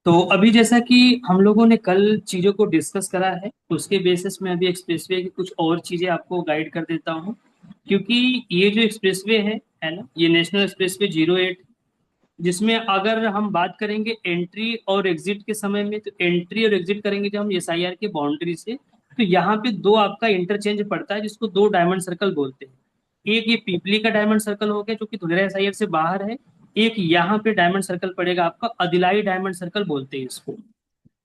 तो अभी जैसा कि हम लोगों ने कल चीजों को डिस्कस करा है, उसके बेसिस में अभी एक्सप्रेसवे की कुछ और चीजें आपको गाइड कर देता हूँ। क्योंकि ये जो एक्सप्रेसवे है ना, ये नेशनल एक्सप्रेसवे 08, जिसमें अगर हम बात करेंगे एंट्री और एग्जिट के समय में, तो एंट्री और एग्जिट करेंगे जब हम एसआईआर की बाउंड्री से, तो यहाँ पे दो आपका इंटरचेंज पड़ता है जिसको दो डायमंड सर्कल बोलते हैं। एक ये पीपली का डायमंड सर्कल हो गया जो कि धुलेरा एसआईआर से बाहर है। एक यहाँ पे डायमंड सर्कल पड़ेगा आपका, अदिलाई डायमंड सर्कल बोलते हैं इसको।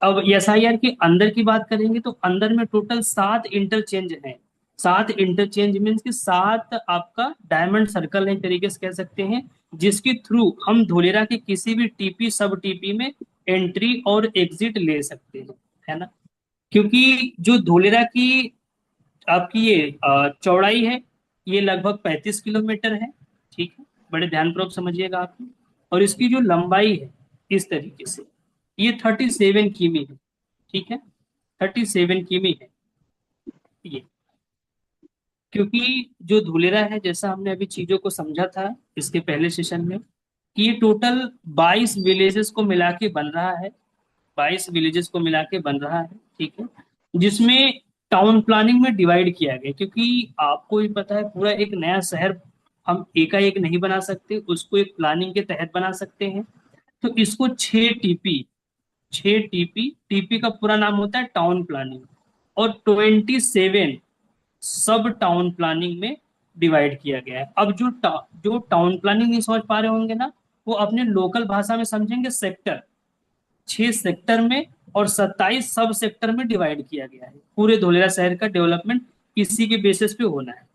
अब एसआईआर के अंदर की बात करेंगे तो अंदर में टोटल 7 इंटरचेंज हैं। 7 इंटरचेंज मीन्स कि 7 आपका डायमंड सर्कल है, एक तरीके से कह सकते हैं, जिसके थ्रू हम धोलेरा के किसी भी टीपी सब टीपी में एंट्री और एग्जिट ले सकते हैं, है ना। क्योंकि जो धोलेरा की आपकी ये चौड़ाई है, ये लगभग 35 किलोमीटर है। ठीक है, बड़े ध्यानपूर्वक समझिएगा आप। और इसकी जो लंबाई है, इस तरीके से, ये 37 किमी है। ठीक है, 37 किमी है ये। क्योंकि जो धुलेरा है, जैसा हमने अभी चीजों को समझा था इसके पहले सेशन में, कि ये टोटल 22 विलेजेस को मिला के बन रहा है। 22 विलेजेस को मिला के बन रहा है, ठीक है। जिसमें टाउन प्लानिंग में डिवाइड किया गया, क्योंकि आपको भी पता है पूरा एक नया शहर हम एकाएक नहीं बना सकते, उसको एक प्लानिंग के तहत बना सकते हैं। तो इसको 6 टीपी, 6 टीपी, टीपी का पूरा नाम होता है टाउन प्लानिंग, और 27 सब टाउन प्लानिंग में डिवाइड किया गया है। अब जो टाउन प्लानिंग नहीं समझ पा रहे होंगे ना, वो अपने लोकल भाषा में समझेंगे सेक्टर। 6 सेक्टर में और 27 सब सेक्टर में डिवाइड किया गया है। पूरे धोलेरा शहर का डेवलपमेंट इसी के बेसिस पे होना है।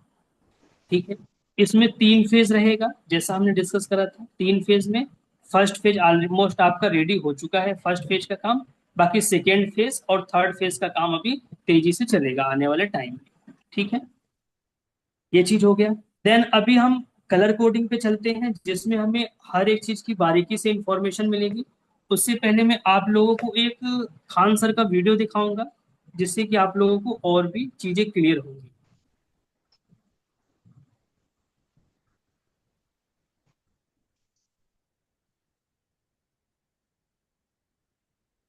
ठीक है, इसमें 3 फेज रहेगा जैसा हमने डिस्कस करा था। 3 फेज में फर्स्ट फेज ऑलमोस्ट आपका रेडी हो चुका है, फर्स्ट फेज का काम। बाकी सेकेंड फेज और थर्ड फेज का काम अभी तेजी से चलेगा आने वाले टाइम में। ठीक है, ये चीज हो गया। देन अभी हम कलर कोडिंग पे चलते हैं, जिसमें हमें हर एक चीज की बारीकी से इंफॉर्मेशन मिलेगी। उससे पहले मैं आप लोगों को एक खान सर का वीडियो दिखाऊंगा, जिससे कि आप लोगों को और भी चीजें क्लियर होंगी।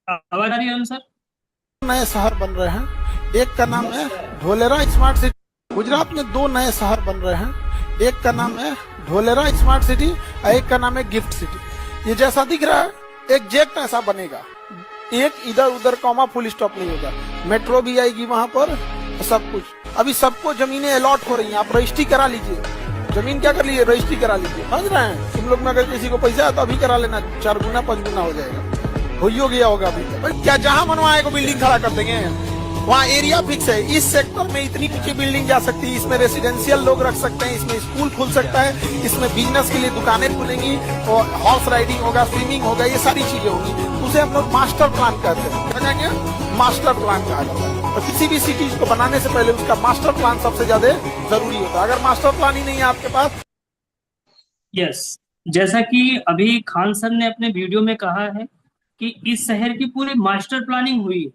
आवाज आ रही है हम सर? नए शहर बन रहे हैं। एक का नाम है ढोलेरा स्मार्ट सिटी। गुजरात में दो नए शहर बन रहे हैं। एक का नाम है ढोलेरा स्मार्ट सिटी और एक का नाम है गिफ्ट सिटी। ये जैसा दिख रहा है एग्जैक्ट ऐसा बनेगा। एक इधर उधर कॉमा फुल स्टॉप नहीं होगा। मेट्रो भी आएगी वहां पर, सब कुछ। अभी सबको जमीनें अलॉट हो रही हैं, आप रजिस्ट्री करा लीजिए। जमीन क्या कर लीजिए, रजिस्ट्री करा लीजिए। समझ रहे हैं? तुम लोग में अगर किसी को पैसा है तो अभी करा लेना, 4 गुना 5 गुना हो जाएगा। हो ही हो गया होगा अभी तक। भाई क्या जहां मनवाए को बिल्डिंग खड़ा कर देंगे? वहाँ एरिया फिक्स है। इस सेक्टर में इतनी ऊंची बिल्डिंग जा सकती है, इसमें रेसिडेंशियल लोग रख सकते हैं, इसमें स्कूल खुल सकता है, इसमें बिजनेस के लिए दुकानें खुलेंगी और हॉर्स राइडिंग होगा, स्विमिंग होगा, ये सारी चीजें होंगी। उसे हम लोग मास्टर प्लान कहते हैं। क्या कहेंगे? मास्टर प्लान कहा जाता है। और किसी भी सिटी को बनाने से पहले उसका मास्टर प्लान सबसे ज्यादा जरूरी होता है। अगर मास्टर प्लान ही नहीं है आपके पास। यस, जैसा कि अभी खान सर ने अपने वीडियो में कहा है कि इस शहर की पूरी मास्टर प्लानिंग हुई है।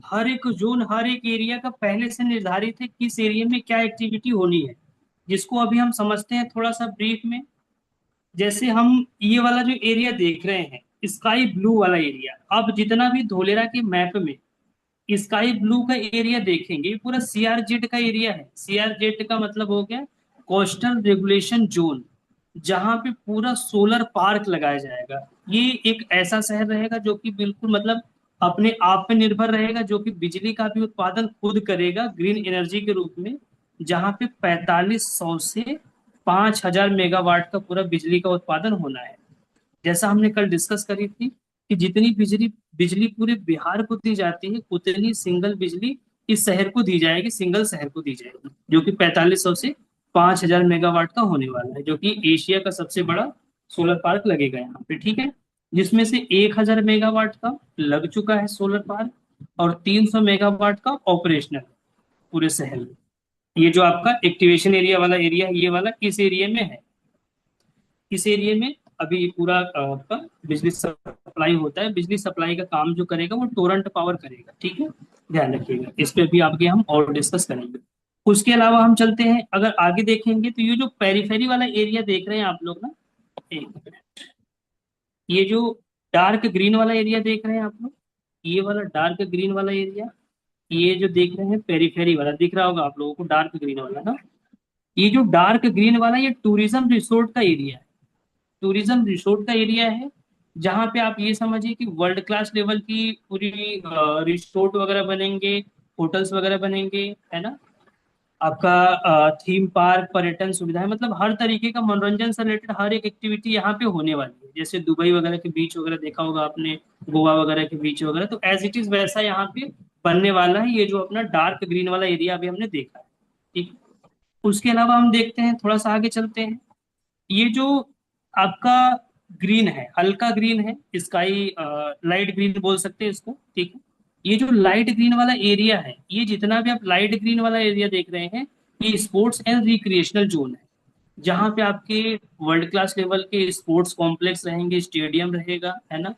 हर एक जोन, हर एक एरिया का पहले से निर्धारित है किस एरिया में क्या एक्टिविटी होनी है, जिसको अभी हम समझते हैं थोड़ा सा ब्रीफ में। जैसे हम ये वाला जो एरिया देख रहे हैं, स्काई ब्लू वाला एरिया, अब जितना भी धोलेरा के मैप में स्काई ब्लू का एरिया देखेंगे, ये पूरा सीआरजेड का एरिया है। सीआरजेड का मतलब हो गया कोस्टल रेगुलेशन जोन, जहां पे पूरा सोलर पार्क लगाया जाएगा। ये एक ऐसा शहर रहेगा जो कि बिल्कुल मतलब अपने आप पे निर्भर रहेगा, जो कि बिजली का भी उत्पादन खुद करेगा ग्रीन एनर्जी के रूप में। जहां पे 4500 से 5000 मेगावाट का पूरा बिजली का उत्पादन होना है। जैसा हमने कल डिस्कस करी थी कि जितनी बिजली बिजली पूरे बिहार को दी जाती है, उतनी सिंगल बिजली इस शहर को दी जाएगी, सिंगल शहर को दी जाएगी, जो कि 4500 से 5000 मेगावाट का होने वाला है, जो कि एशिया का सबसे बड़ा सोलर पार्क लगेगा यहाँ पे। ठीक है, जिसमें से 1000 मेगावाट का लग चुका है सोलर पार्क, और 300 मेगावाट का ऑपरेशनल पूरे शहर में। ये जो आपका एक्टिवेशन एरिया वाला एरिया है, ये वाला किस एरिया में है? इस एरिया में अभी पूरा आपका बिजली सप्लाई होता है। बिजली सप्लाई का काम जो करेगा वो टोरंट पावर करेगा। ठीक है, ध्यान रखिएगा, इस पे भी आगे हम और डिस्कस करेंगे। उसके अलावा हम चलते हैं, अगर आगे देखेंगे तो ये जो पेरीफेरी वाला एरिया देख रहे हैं आप लोग ना, एक मिनट, ये जो डार्क ग्रीन वाला एरिया देख रहे हैं आप लोग, ये वाला डार्क ग्रीन वाला एरिया, ये जो देख रहे हैं पेरीफेरी वाला दिख रहा होगा आप लोगों को, डार्क ग्रीन वाला ना, ये जो डार्क ग्रीन वाला ये टूरिज्म रिसोर्ट का एरिया है। टूरिज्म रिसोर्ट का एरिया है, जहाँ पे आप ये समझिए कि वर्ल्ड क्लास लेवल की पूरी रिसोर्ट वगैरह बनेंगे, होटल्स वगैरह बनेंगे, है ना। आपका थीम पार्क, पर्यटन सुविधाएं, मतलब हर तरीके का मनोरंजन से रिलेटेड हर एक एक्टिविटी यहाँ पे होने वाली है। जैसे दुबई वगैरह के बीच वगैरह देखा होगा आपने, गोवा वगैरह के बीच वगैरह, तो एज इट इज वैसा यहाँ पे बनने वाला है, ये जो अपना डार्क ग्रीन वाला एरिया अभी हमने देखा है। ठीक है? उसके अलावा हम देखते हैं, थोड़ा सा आगे चलते हैं। ये जो आपका ग्रीन है, हल्का ग्रीन है, स्काई लाइट ग्रीन बोल सकते हैं इसको, ठीक है। ये जो लाइट ग्रीन वाला एरिया है, ये जितना भी आप लाइट ग्रीन वाला एरिया देख रहे हैं, ये स्पोर्ट्स एंड रिक्रिएशनल जोन है, जहाँ पे आपके वर्ल्ड क्लास लेवल के स्पोर्ट्स कॉम्प्लेक्स रहेंगे, स्टेडियम रहेगा, है ना,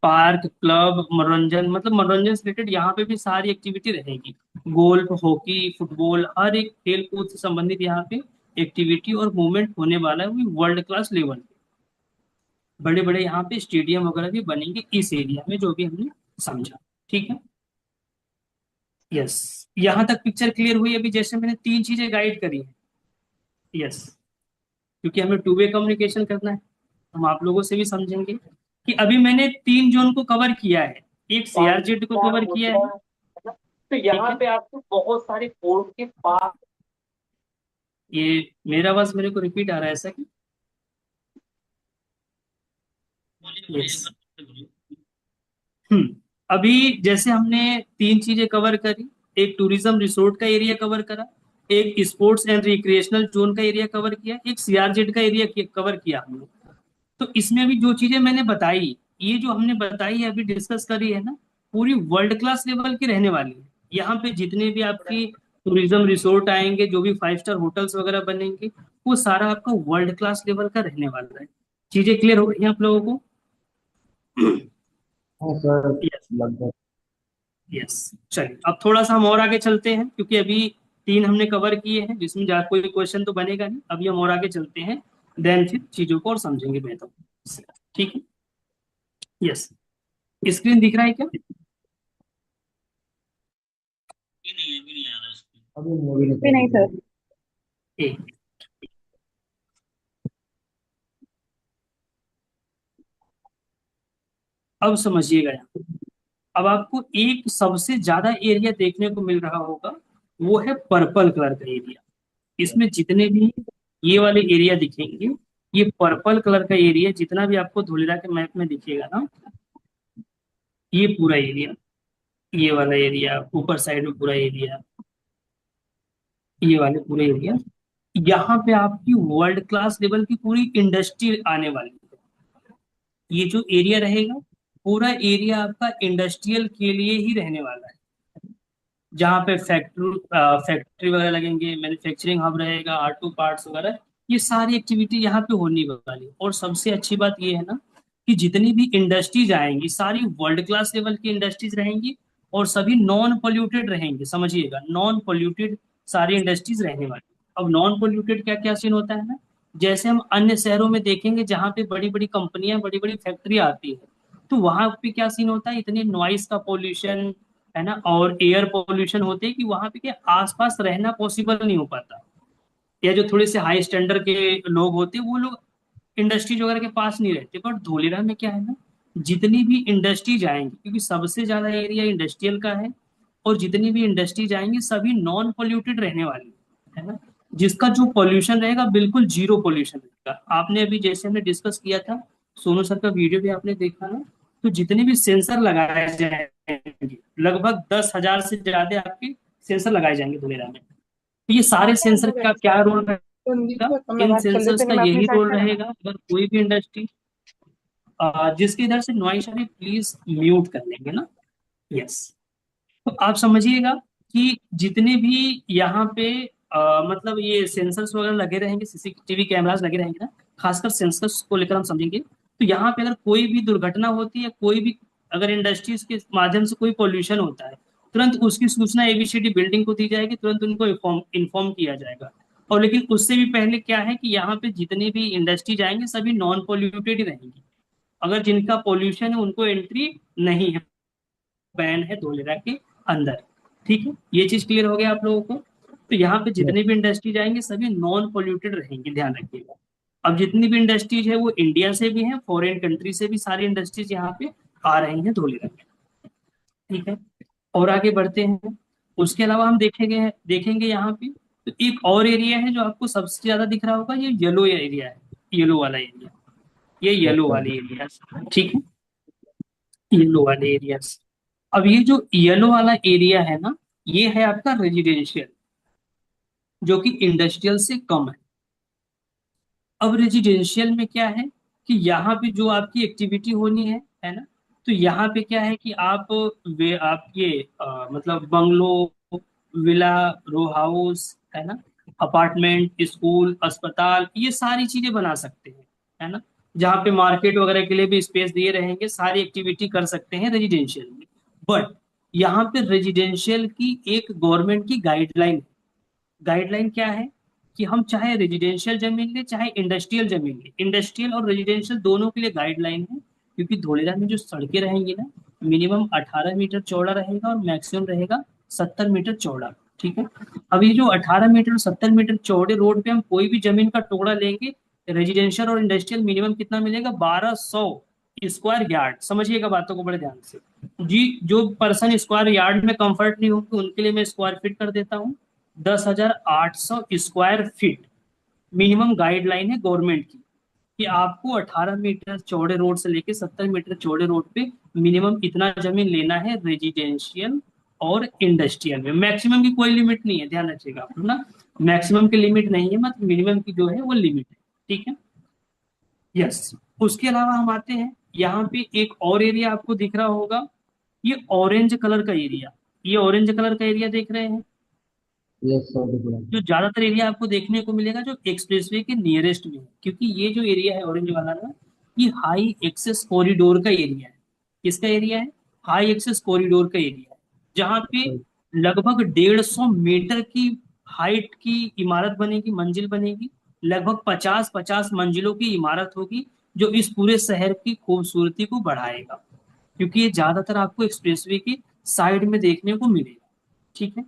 पार्क, क्लब, मनोरंजन, मतलब मनोरंजन से रिलेटेड यहाँ पे भी सारी एक्टिविटी रहेगी। गोल्फ, हॉकी, फुटबॉल, हर एक खेल कूद से संबंधित यहाँ पे एक्टिविटी और मूवमेंट होने वाला है, वो भी वर्ल्ड क्लास लेवल। बड़े बड़े यहाँ पे स्टेडियम वगैरह भी बनेंगे इस एरिया में, जो भी हमने समझा। ठीक है, यस। यहाँ तक पिक्चर क्लियर हुई। अभी जैसे मैंने तीन चीजें गाइड करी है, यस, क्योंकि हमें टू वे कम्युनिकेशन करना है, हम आप लोगों से भी समझेंगे कि अभी मैंने तीन जोन को कवर किया है, एक सीआरजेड को कवर किया है। तो यहाँ पे आपको बहुत सारे पोर्ट के पास, ये मेरा आवाज मेरे को रिपीट आ रहा है ऐसा कि, यस। अभी जैसे हमने तीन चीजें कवर करी, एक टूरिज्म रिसोर्ट का एरिया कवर करा, एक स्पोर्ट्स एंड रिक्रिएशनल जोन का एरिया कवर किया, एक सीआरजेड का एरिया कवर किया हमने। तो इसमें भी जो चीजें मैंने बताई, ये जो हमने बताई है अभी डिस्कस करी है ना, पूरी वर्ल्ड क्लास लेवल की रहने वाली है। यहाँ पे जितने भी आपकी टूरिज्म रिसोर्ट आएंगे, जो भी फाइव स्टार होटल्स वगैरह बनेंगे, वो सारा आपका वर्ल्ड क्लास लेवल का रहने वाला है। चीजें क्लियर हो गई हैं आप लोगों को? हाँ सर, यस, लगभग। यस। चलिए अब थोड़ा सा हम और आगे चलते हैं, क्योंकि अभी तीन हमने कवर किए हैं, जिसमें जा कोई क्वेश्चन तो बनेगा नहीं। अभी हम और आगे चलते हैं, देन फिर चीजों को और समझेंगे बेहतर। ठीक है, यस। स्क्रीन दिख रहा है क्या? अभी मूवी भी नहीं सर। एक, अब समझिएगा यहाँ। अब आपको एक सबसे ज्यादा एरिया देखने को मिल रहा होगा, वो है पर्पल कलर का एरिया। इसमें जितने भी ये वाले एरिया दिखेंगे, ये पर्पल कलर का एरिया जितना भी आपको धुलेरा के मैप में दिखेगा ना, ये पूरा एरिया, ये वाला एरिया, ऊपर साइड में पूरा एरिया, ये वाले पूरे एरिया, यहाँ पे आपकी वर्ल्ड क्लास लेवल की पूरी इंडस्ट्री आने वाली है। ये जो एरिया रहेगा, पूरा एरिया आपका इंडस्ट्रियल के लिए ही रहने वाला है, जहाँ पे फैक्ट्री वगैरह लगेंगे, मैन्युफैक्चरिंग हब रहेगा, ऑटो पार्ट्स वगैरह, ये सारी एक्टिविटी यहाँ पे होने वाली है। और सबसे अच्छी बात ये है ना, कि जितनी भी इंडस्ट्रीज आएंगी, सारी वर्ल्ड क्लास लेवल की इंडस्ट्रीज रहेंगी, और सभी नॉन पोल्यूटेड रहेंगी। समझिएगा, नॉन पोल्यूटेड सारी इंडस्ट्रीज रहने वाली। अब नॉन पोल्यूटेड क्या क्या सीन होता है ना, जैसे हम अन्य शहरों में देखेंगे जहाँ पे बड़ी बड़ी कंपनियां, बड़ी बड़ी फैक्ट्री आती है, तो वहां पे क्या सीन होता है, इतनी नॉइस का पोल्यूशन, है ना, और एयर पोल्यूशन होते हैं कि वहां पे क्या आसपास रहना पॉसिबल नहीं हो पाता। या जो थोड़े से हाई स्टैंडर्ड के लोग होते हैं, वो लोग इंडस्ट्रीज वगैरह के पास नहीं रहते। पर धोलेरा में क्या है ना, जितनी भी इंडस्ट्रीज आएंगी, क्योंकि सबसे ज्यादा एरिया इंडस्ट्रियल का है, और जितनी भी इंडस्ट्रीज आएंगी सभी नॉन पोल्यूटेड रहने वाली है ना, जिसका जो पोल्यूशन रहेगा बिल्कुल जीरो पोल्यूशन रहेगा। आपने अभी जैसे हमने डिस्कस किया था, सोनू सर का वीडियो भी आपने देखा ना, तो जितने भी सेंसर लगाए जाएंगे, लगभग 10,000 से ज्यादा आपके सेंसर लगाए जाएंगे धुलेरा में। तो ये सारे सेंसर का क्या रोल रहेगा? इन सेंसर्स का यही रोल रहेगा, अगर कोई भी इंडस्ट्री, जिसके इधर से नॉइस आ रही प्लीज म्यूट कर लेंगे ना, यस। तो आप समझिएगा कि जितने भी यहाँ पे मतलब ये सेंसर्स वगैरह लगे रहेंगे, सीसीटीवी कैमरास लगे रहेंगे ना, खासकर सेंसर्स को लेकर हम समझेंगे। तो यहाँ पे अगर कोई भी दुर्घटना होती है, कोई भी अगर इंडस्ट्रीज के माध्यम से कोई पोल्यूशन होता है, तुरंत उसकी सूचना एबीसीडी बिल्डिंग को दी जाएगी, तुरंत उनको इन्फॉर्म किया जाएगा। और लेकिन उससे भी पहले क्या है कि यहाँ पे जितने भी इंडस्ट्रीज आएंगे सभी नॉन पोल्यूटेड ही रहेंगी। अगर जिनका पोल्यूशन है उनको एंट्री नहीं है, बैन है धोलेरा के अंदर। ठीक है, ये चीज क्लियर हो गया आप लोगों को। तो यहाँ पे यस। जितनी भी इंडस्ट्रीज आएंगे सभी नॉन पोल्यूटेड रहेंगे, ध्यान रखिएगा। अब जितनी भी इंडस्ट्रीज है वो इंडिया से भी है, फॉरेन कंट्री से भी सारी इंडस्ट्रीज यहाँ पे आ रही हैं धोलेरा में। ठीक है, और आगे बढ़ते हैं। उसके अलावा हम देखेंगे यहाँ पे तो एक और एरिया है जो आपको सबसे ज्यादा दिख रहा होगा, ये येलो एरिया है, येलो वाला एरिया, ये यस येलो सर। वाले एरिया। ठीक है, येलो वाले एरिया। अब ये जो येलो वाला एरिया है ना, ये है आपका रेजिडेंशियल, जो कि इंडस्ट्रियल से कम है। अब रेजिडेंशियल में क्या है कि यहाँ पे जो आपकी एक्टिविटी होनी है ना, तो यहाँ पे क्या है कि आप ये मतलब बंगलो, विला, रो हाउस, है ना, अपार्टमेंट, स्कूल, अस्पताल, ये सारी चीजें बना सकते हैं, है ना। जहाँ पे मार्केट वगैरह के लिए भी स्पेस दिए रहेंगे, सारी एक्टिविटी कर सकते हैं रेजिडेंशियल में। बट यहाँ पे रेजिडेंशियल की एक गवर्नमेंट की गाइडलाइन, गाइडलाइन क्या है कि हम चाहे रेजिडेंशियल जमीन ले चाहे इंडस्ट्रियल जमीन ले, इंडस्ट्रियल और रेजिडेंशियल दोनों के लिए गाइडलाइन है। क्योंकि धोलेरा में जो सड़कें रहेंगी ना, मिनिमम 18 मीटर चौड़ा रहेगा और मैक्सिमम रहेगा 70 मीटर चौड़ा। ठीक है, अब ये जो 18 मीटर और 70 मीटर चौड़े रोड पे हम कोई भी जमीन का टुकड़ा लेंगे, रेजिडेंशियल और इंडस्ट्रियल मिनिमम कितना मिलेगा, 1200 स्क्वायर यार्ड। समझिएगा बातों को बड़े ध्यान से जी। जो पर्सन स्क्वायर यार्ड में कंफर्ट नहीं होगी उनके लिए मैं स्क्वायर फीट कर देता हूँ, 10,800 स्क्वायर फीट मिनिमम गाइडलाइन है गवर्नमेंट की, कि आपको 18 मीटर चौड़े रोड से लेके 70 मीटर चौड़े रोड पे मिनिमम इतना जमीन लेना है रेजिडेंशियल और इंडस्ट्रियल में। मैक्सिमम की कोई लिमिट नहीं है, ध्यान रखिएगा आप लोग ना, मैक्सिमम की लिमिट नहीं है, मतलब मिनिमम की जो है वो लिमिट है। ठीक है, यस। उसके अलावा हम आते हैं यहाँ पे एक और एरिया आपको दिख रहा होगा, ये ऑरेंज कलर का एरिया, ये ऑरेंज कलर का एरिया देख रहे हैं, यस सर, दिख रहा जो ज्यादातर एरिया आपको देखने को मिलेगा जो एक्सप्रेसवे के नियरेस्ट में है। क्योंकि ये जो एरिया है ऑरेंज वाला ना, ये हाई एक्सेस कॉरिडोर का एरिया है। किसका एरिया है, हाई एक्सेस कॉरिडोर का एरिया है, जहाँ पे है। लगभग 150 मीटर की हाइट की इमारत बनेगी, मंजिल बनेगी, लगभग 50-50 मंजिलों की इमारत होगी, जो इस पूरे शहर की खूबसूरती को बढ़ाएगा। क्योंकि ये ज्यादातर आपको एक्सप्रेसवे की साइड में देखने को मिलेगा। ठीक है,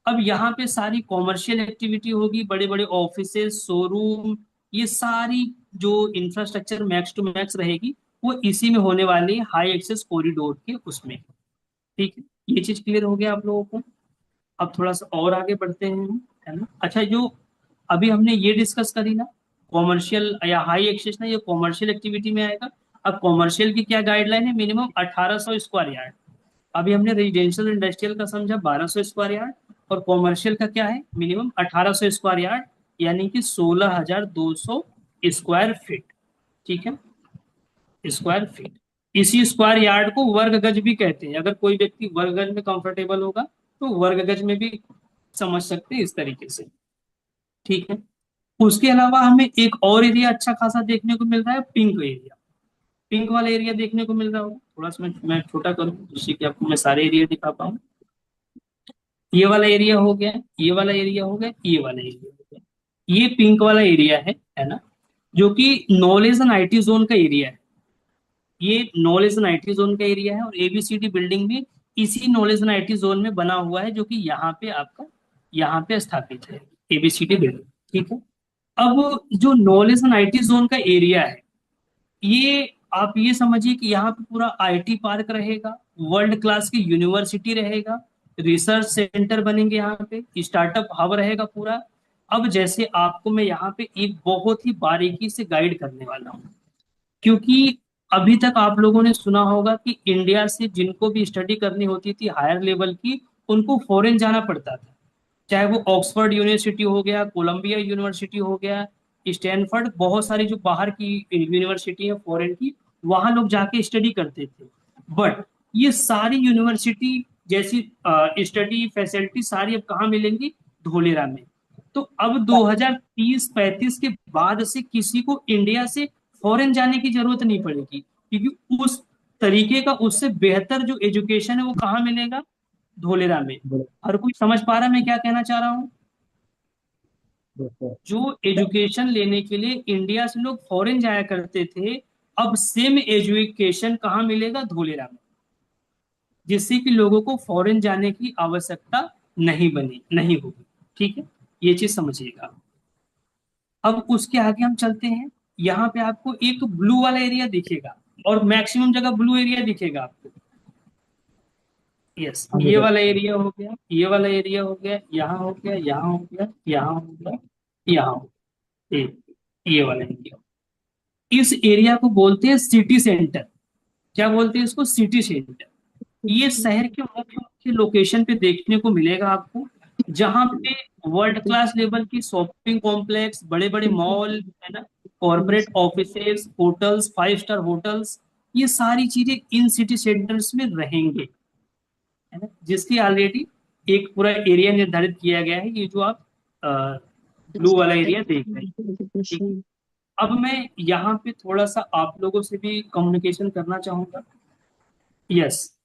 अब यहाँ पे सारी कॉमर्शियल एक्टिविटी होगी, बड़े बड़े ऑफिसेज, शोरूम, ये सारी जो इंफ्रास्ट्रक्चर मैक्स टू मैक्स रहेगी वो इसी में होने वाली है, हाई एक्सेस कॉरिडोर के उसमें। ठीक है, ये चीज क्लियर हो गया आप लोगों को। अब थोड़ा सा और आगे बढ़ते हैं हम, है ना। अच्छा, जो अभी हमने ये डिस्कस करी ना, कॉमर्शियल या हाई एक्सेस ना, ये कॉमर्शियल एक्टिविटी में आएगा। अब कॉमर्शियल की क्या गाइडलाइन है, मिनिमम 1800 स्क्वायर यार्ड। अभी हमने रेजिडेंशियल इंडस्ट्रियल का समझा 1200 स्क्वायर यार्ड, और कॉमर्शियल का क्या है, मिनिमम 1800 स्क्वायर यार्ड, यानी कि 16,200 स्क्वायर फीट। ठीक है, स्क्वायर फीट। इसी स्क्वायर यार्ड को वर्ग गज भी कहते हैं। अगर कोई व्यक्ति वर्ग गज में कंफर्टेबल होगा तो वर्ग गज में भी समझ सकते हैं इस तरीके से। ठीक है, उसके अलावा हमें एक और एरिया अच्छा खासा देखने को मिल रहा है, पिंक एरिया। पिंक वाला एरिया देखने को मिल रहा होगा, थोड़ा सा मैं छोटा करूँ जिससे कि आपको मैं सारे एरिया दिखा पाऊँ। ये वाला एरिया हो गया, ये वाला एरिया हो गया, ये वाला एरिया हो गया, ये पिंक वाला एरिया है ना, जो कि नॉलेज एंड आईटी जोन का एरिया है। ये नॉलेज एंड आईटी जोन का एरिया है, और एबीसीडी बिल्डिंग भी इसी नॉलेज एंड आईटी जोन में बना हुआ है, जो कि यहाँ पे आपका यहाँ पे स्थापित है, एबीसीडी बिल्डिंग। ठीक है, अब जो नॉलेज एंड आईटी जोन का एरिया है, ये आप ये समझिए कि यहाँ पे पूरा आईटी पार्क रहेगा, वर्ल्ड क्लास की यूनिवर्सिटी रहेगा, रिसर्च सेंटर बनेंगे, यहाँ पे स्टार्टअप हब रहेगा पूरा। अब जैसे आपको मैं यहाँ पे एक बहुत ही बारीकी से गाइड करने वाला हूँ, क्योंकि अभी तक आप लोगों ने सुना होगा कि इंडिया से जिनको भी स्टडी करनी होती थी हायर लेवल की, उनको फॉरेन जाना पड़ता था। चाहे वो ऑक्सफोर्ड यूनिवर्सिटी हो गया, कोलंबिया यूनिवर्सिटी हो गया, स्टैनफोर्ड, बहुत सारी जो बाहर की यूनिवर्सिटी है फॉरेन की, वहां लोग जाके स्टडी करते थे। बट ये सारी यूनिवर्सिटी जैसी स्टडी फैसिलिटी सारी अब कहाँ मिलेंगी, धोलेरा में। तो अब 2030-35 के बाद से किसी को इंडिया से फॉरेन जाने की जरूरत नहीं पड़ेगी, क्योंकि उस तरीके का उससे बेहतर जो एजुकेशन है वो कहाँ मिलेगा, धोलेरा में। है। हर कोई समझ पा रहा है मैं क्या कहना चाह रहा हूँ। Yes sir. जो एजुकेशन लेने के लिए इंडिया से लोग फॉरेन जाया करते थे, अब सेम एजुकेशन कहाँ मिलेगा? धोलेरा में, जिससे कि लोगों को फॉरेन जाने की आवश्यकता नहीं होगी। ठीक है, ये चीज समझिएगा। अब उसके आगे हम चलते हैं। यहाँ पे आपको एक ब्लू वाला एरिया दिखेगा, और मैक्सिमम जगह ब्लू एरिया दिखेगा आपको। यस, हाँ ये भैया। वाला एरिया हो गया, ये वाला एरिया हो गया, यहाँ हो गया, यहाँ हो गया, यहाँ हो गया, यहाँ हो गया, ये वाला एरिया। इस एरिया को बोलते हैं सिटी सेंटर। क्या बोलते हैं इसको? City centre. ये शहर के मुख्य मुख्य लोकेशन पे देखने को मिलेगा आपको, जहां पे वर्ल्ड क्लास लेवल की शॉपिंग कॉम्प्लेक्स, बड़े बड़े मॉल, है ना, corporate offices, hotels, 5 star hotels, ये सारी चीजें इन सिटी सेंटर्स में रहेंगे, है ना, जिसकी ऑलरेडी एक पूरा एरिया निर्धारित किया गया है, ये जो आप ब्लू वाला एरिया देख रहे हैं। ठीक है? अब मैं यहाँ पे थोड़ा सा आप लोगों से भी कम्युनिकेशन करना चाहूंगा। यस,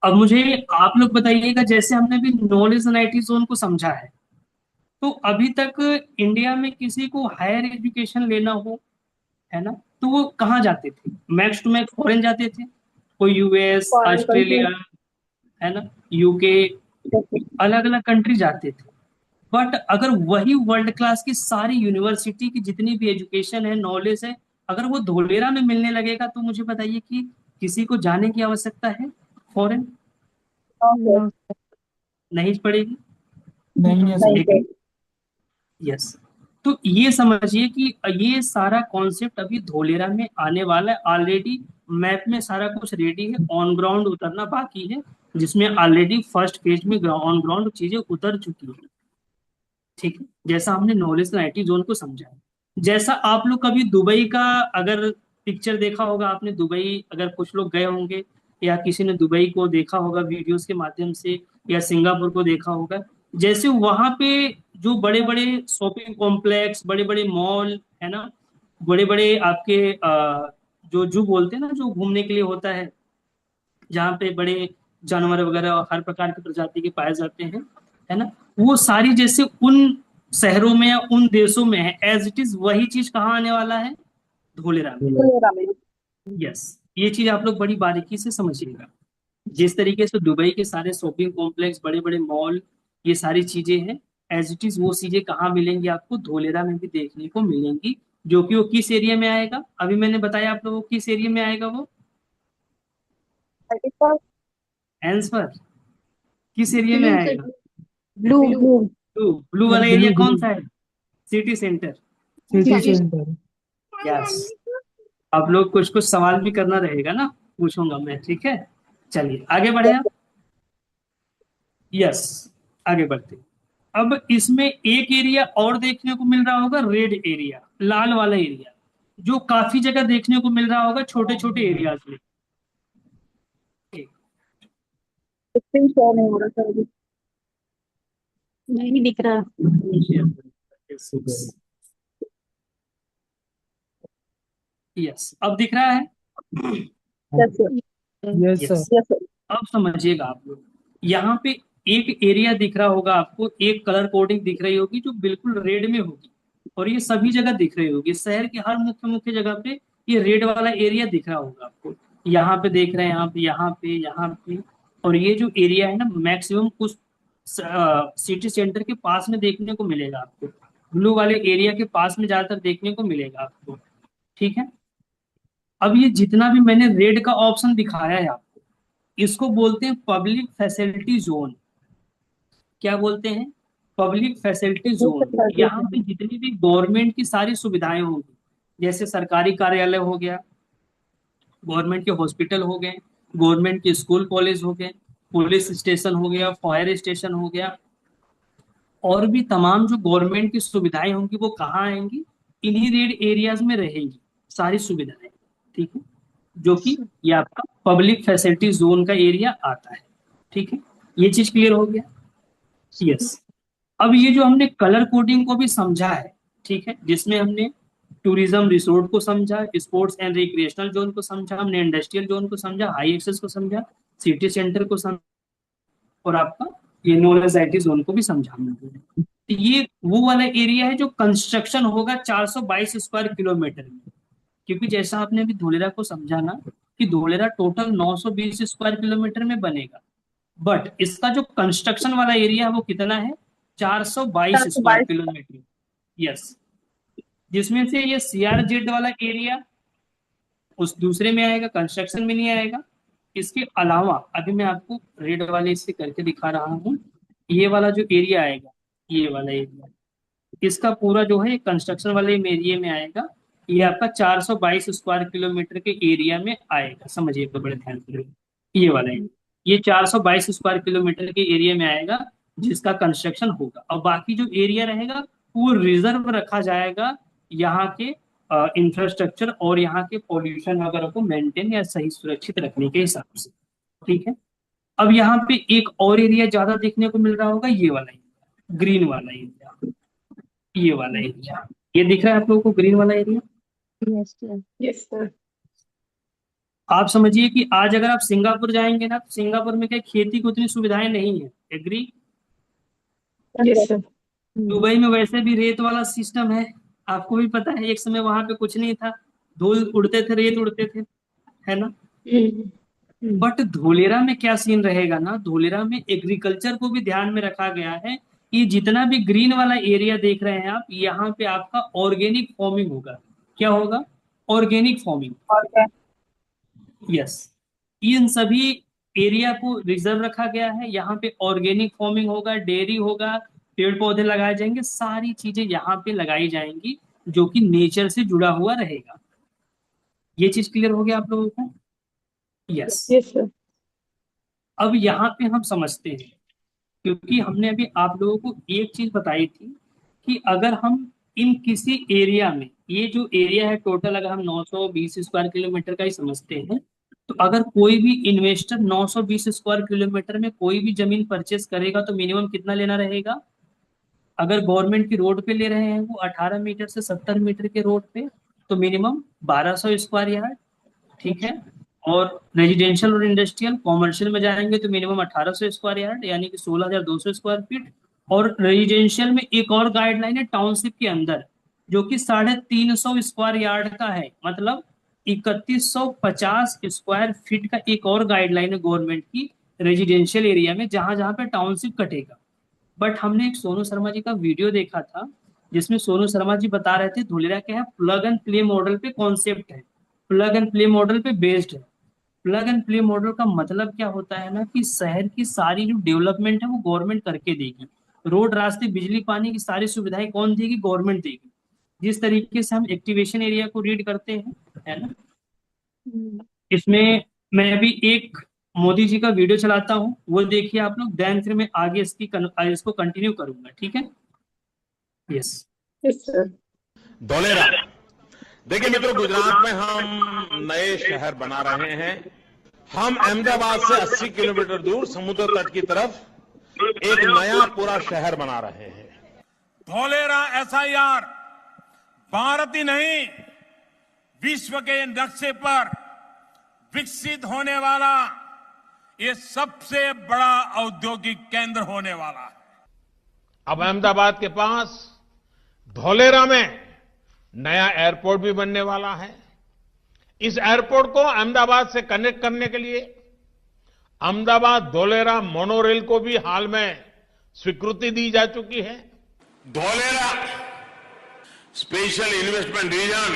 अब मुझे आप लोग बताइएगा, जैसे हमने भी नॉलेज एंड आईटी जोन को समझा है, तो अभी तक इंडिया में किसी को हायर एजुकेशन लेना हो, है ना, तो वो कहाँ जाते थे? मैक्स टू मैक्स फॉरेन जाते थे, कोई यूएस, ऑस्ट्रेलिया, है ना, यूके, अलग अलग कंट्री जाते थे। बट अगर वही वर्ल्ड क्लास की सारी यूनिवर्सिटी की जितनी भी एजुकेशन है, नॉलेज है, अगर वो धोलेरा में मिलने लगेगा, तो मुझे बताइए कि किसी को जाने की आवश्यकता है फॉरेन? नहीं पड़ेगी। नहीं है सर। लेकिन यस, तो ये समझिए कि ये सारा कॉन्सेप्ट अभी धोलेरा में आने वाला है। ऑलरेडी मैप में सारा कुछ रेडी है, ऑन ग्राउंड उतरना बाकी है, जिसमें ऑलरेडी फर्स्ट फेज में ऑन ग्राउंड चीजें उतर चुकी है। ठीक है, जैसा हमने नॉलेज एंड आईटी जोन को समझा है। जैसा आप लोग कभी दुबई का अगर पिक्चर देखा होगा आपने, दुबई अगर कुछ लोग गए होंगे, या किसी ने दुबई को देखा होगा वीडियोस के माध्यम से, या सिंगापुर को देखा होगा, जैसे वहां पे जो बड़े बड़े शॉपिंग कॉम्प्लेक्स, बड़े बड़े मॉल, है ना, बड़े बड़े आपके जो जू बोलते हैं ना, जो घूमने के लिए होता है, जहाँ पे बड़े जानवर वगैरह हर प्रकार की प्रजाति के पाए जाते हैं, है ना, वो सारी जैसे उन शहरों में या उन देशों में है, एज इट इज वही चीज कहाँ आने वाला है? धोलेरा में। यस, ये चीज आप लोग बड़ी बारीकी से समझिएगा। जिस तरीके से दुबई के सारे शॉपिंग कॉम्प्लेक्स, बड़े बड़े मॉल, ये सारी चीजें हैं, एज इट इज वो चीजें कहाँ मिलेंगी? आपको धोलेरा में भी देखने को मिलेंगी। जो कि वो किस एरिया में आएगा? अभी मैंने बताया आप लोगों को, किस एरिया में आएगा वो आंसर, किस एरिया में आएगा? Blue blue blue. ब्लू वाला एरिया ब्लू कौन ब्लू सा है? City centre. City centre. Yes, आप लोग कुछ कुछ सवाल भी करना रहेगा ना, पूछूंगा मैं। ठीक है, चलिए आगे बढ़े आप। यस, आगे बढ़ते। अब इसमें एक एरिया और देखने को मिल रहा होगा, रेड एरिया, लाल वाला एरिया, जो काफी जगह देखने को मिल रहा होगा, छोटे छोटे एरियाज में। स्क्रीन शो नहीं हो रहा सर अभी। नहीं दिख रहा। यस, अब दिख रहा है। Yes sir. Yes yes, sir. Yes sir. अब समझिएगा आप लोग, यहाँ पे एक एरिया दिख रहा होगा आपको, एक कलर कोडिंग दिख रही होगी जो बिल्कुल रेड में होगी, और ये सभी जगह दिख रही होगी, शहर के हर मुख्य मुख्य जगह पे ये रेड वाला एरिया दिख रहा होगा आपको। यहाँ पे देख रहे हैं, यहाँ पे, यहाँ पे, यहाँ पे, और ये जो एरिया है ना, मैक्सिमम उस सिटी सेंटर के पास में देखने को मिलेगा आपको, ब्लू वाले एरिया के पास में ज्यादातर देखने को मिलेगा आपको। ठीक है, अब ये जितना भी मैंने रेड का ऑप्शन दिखाया है आपको, इसको बोलते हैं पब्लिक फैसिलिटी जोन। क्या बोलते हैं? Public facility zone. यहाँ पे जितनी भी गवर्नमेंट की सारी सुविधाएं होंगी, जैसे सरकारी कार्यालय हो गया, गवर्नमेंट के हॉस्पिटल हो गए, गवर्नमेंट के स्कूल कॉलेज हो गए, पुलिस स्टेशन हो गया, फायर स्टेशन हो गया, और भी तमाम जो गवर्नमेंट की सुविधाएं होंगी, वो कहाँ आएंगी? इन्हीं रेड एरियाज में रहेंगी सारी सुविधाएं। ठीक है, जो कि ये आपका पब्लिक फैसिलिटी जोन का एरिया आता है। ठीक है, ये चीज क्लियर हो गया। यस, अब ये जो हमने कलर कोडिंग को भी समझा है, ठीक है, जिसमें हमने टूरिज्म रिसोर्ट को समझा, स्पोर्ट्स एंड रिक्रिएशनल जोन को समझा, हमने इंडस्ट्रियल जोन को समझा, हाई एक्सेस को समझा, सिटी सेंटर को समझा, और आपका ये नॉलेज आईटी जोन को भी समझा हमने। तो ये वो वाला एरिया है जो कंस्ट्रक्शन होगा 422 स्क्वायर किलोमीटर में। क्योंकि जैसा आपने अभी धोलेरा को समझा ना कि धोलेरा टोटल 920 स्क्वायर किलोमीटर में बनेगा, बट इसका जो कंस्ट्रक्शन वाला एरिया है वो कितना है, 422 स्क्वायर 422। किलोमीटर। यस, जिसमें से ये सीआरजेड वाला एरिया उस दूसरे में आएगा, कंस्ट्रक्शन में नहीं आएगा। इसके अलावा अभी मैं आपको रेड वाले से करके दिखा रहा हूँ, ये वाला जो एरिया आएगा, ये वाला एरिया, इसका पूरा जो है कंस्ट्रक्शन वाले एरिया में आएगा। ये आपका 422 स्क्वायर किलोमीटर के एरिया में आएगा, समझिए तो बड़े ध्यान से। ये वाला एरिया, ये 422 स्क्वायर किलोमीटर के एरिया में आएगा जिसका कंस्ट्रक्शन होगा, और बाकी जो एरिया रहेगा वो रिजर्व रखा जाएगा यहाँ के इंफ्रास्ट्रक्चर और यहाँ के पॉल्यूशन वगैरह को मेंटेन या सही सुरक्षित रखने के हिसाब से। ठीक है, अब यहाँ पे एक और एरिया ज्यादा देखने को मिल रहा होगा, ये वाला एरिया, ग्रीन वाला एरिया, ये वाला एरिया, ये दिख रहा है आप लोगों को ग्रीन वाला area. Yes, sir. Yes, sir. आप समझिए कि आज अगर आप सिंगापुर जाएंगे ना, तो सिंगापुर में क्या खेती की उतनी सुविधाएं नहीं है, एग्री। Yes, sir. दुबई में वैसे भी रेत वाला सिस्टम है, आपको भी पता है, एक समय वहां पे कुछ नहीं था, धूल उड़ते थे, रेत उड़ते थे, है ना। बट धोलेरा में क्या सीन रहेगा ना, धोलेरा में एग्रीकल्चर को भी ध्यान में रखा गया है कि जितना भी ग्रीन वाला एरिया देख रहे हैं आप, यहाँ पे आपका ऑर्गेनिक फार्मिंग होगा। क्या होगा, ऑर्गेनिक फार्मिंग। Okay. यस, इन सभी एरिया को रिजर्व रखा गया है, यहाँ पे ऑर्गेनिक फार्मिंग होगा, डेयरी होगा, पेड़ पौधे लगाए जाएंगे, सारी चीजें यहाँ पे लगाई जाएंगी जो कि नेचर से जुड़ा हुआ रहेगा। ये चीज क्लियर हो गया आप लोगों को। Yes, Yes, sir. अब यहाँ पे हम समझते हैं, क्योंकि हमने अभी आप लोगों को एक चीज बताई थी कि अगर हम इन किसी एरिया में, ये जो एरिया है टोटल अगर हम 920 स्क्वायर किलोमीटर का ही समझते हैं, तो अगर कोई भी इन्वेस्टर 920 स्क्वायर किलोमीटर में कोई भी जमीन परचेस करेगा तो मिनिमम कितना लेना रहेगा। अगर गवर्नमेंट की रोड पे ले रहे हैं वो 18 मीटर से 70 मीटर के रोड पे, तो मिनिमम 1200 स्क्वायर यार्ड। ठीक है, और रेजिडेंशियल और इंडस्ट्रियल कॉमर्शियल में जाएंगे तो मिनिमम 1800 स्क्वायर यार्ड, यानी कि 16,200 स्क्वायर फीट। और रेजिडेंशियल में एक और गाइडलाइन है टाउनशिप के अंदर, जो कि 350 स्क्वायर यार्ड का है, मतलब 3150 स्क्वायर फीट का एक और गाइडलाइन है गवर्नमेंट की रेजिडेंशियल एरिया में, जहां जहां पे टाउनशिप कटेगा। बट हमने एक सोनू शर्मा जी का वीडियो देखा था जिसमें सोनू शर्मा जी बता रहे थे धोलेरा क्या है, प्लग एंड प्ले मॉडल पे कॉन्सेप्ट है, प्लग एंड प्ले मॉडल पे बेस्ड है। प्लग एंड प्ले मॉडल का मतलब क्या होता है ना, कि शहर की सारी जो डेवलपमेंट है वो गवर्नमेंट करके देगी, रोड, रास्ते, बिजली, पानी की सारी सुविधाएं कौन देगी, गवर्नमेंट देगी। जिस तरीके से हम एक्टिवेशन एरिया को रीड करते हैं, है ना, इसमें मैं अभी एक मोदी जी का वीडियो चलाता हूँ, वो देखिए आप लोग, देन फिर मैं आगे इसको कंटिन्यू करूंगा। ठीक है, यस। Yes, sir. धोलेरा, देखिए मित्रों, गुजरात में हम नए शहर बना रहे हैं। हम अहमदाबाद से 80 किलोमीटर दूर समुद्र तट की तरफ एक नया पूरा शहर बना रहे हैं। धोलेरा एसआईआर भारत ही नहीं, विश्व के नक्शे पर विकसित होने वाला ये सबसे बड़ा औद्योगिक केंद्र होने वाला है। अब अहमदाबाद के पास धोलेरा में नया एयरपोर्ट भी बनने वाला है। इस एयरपोर्ट को अहमदाबाद से कनेक्ट करने के लिए अहमदाबाद धोलेरा मोनोरेल को भी हाल में स्वीकृति दी जा चुकी है। ધોલેરા સ્પેશિયલ ઇન્વેસ્ટમેન્ટ રિજન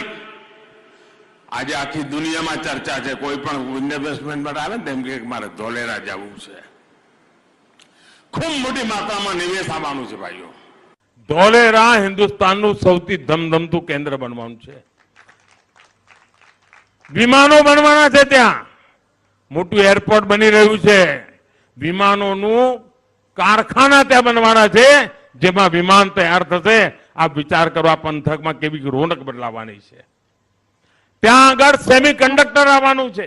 આજે આખી દુનિયામાં ચર્ચા છે। કોઈ પણ ઇન્વેસ્ટમેન્ટ માટે આવે ને તેમ કે મારે ધોલેરા જવું છે, ખૂબ મોટી માત્રામાં નિવેશ આવવાનું છે ભાઈઓ। ધોલેરા હિન્દુસ્તાનનું સૌથી ધમધમતું કેન્દ્ર બનવાનું છે। વિમાનો બનવાના છે, ત્યાં મોટું એરપોર્ટ બની રહ્યું છે, વિમાનોનું કારખાના ત્યાં બનવાના છે, જેમાં વિમાન તૈયાર થશે। આપ વિચાર કરો આ પંથકમાં કેવી રોનક બદલાવાની છે। ત્યાં આગળ સેમિકન્ડક્ટર આવવાનું છે।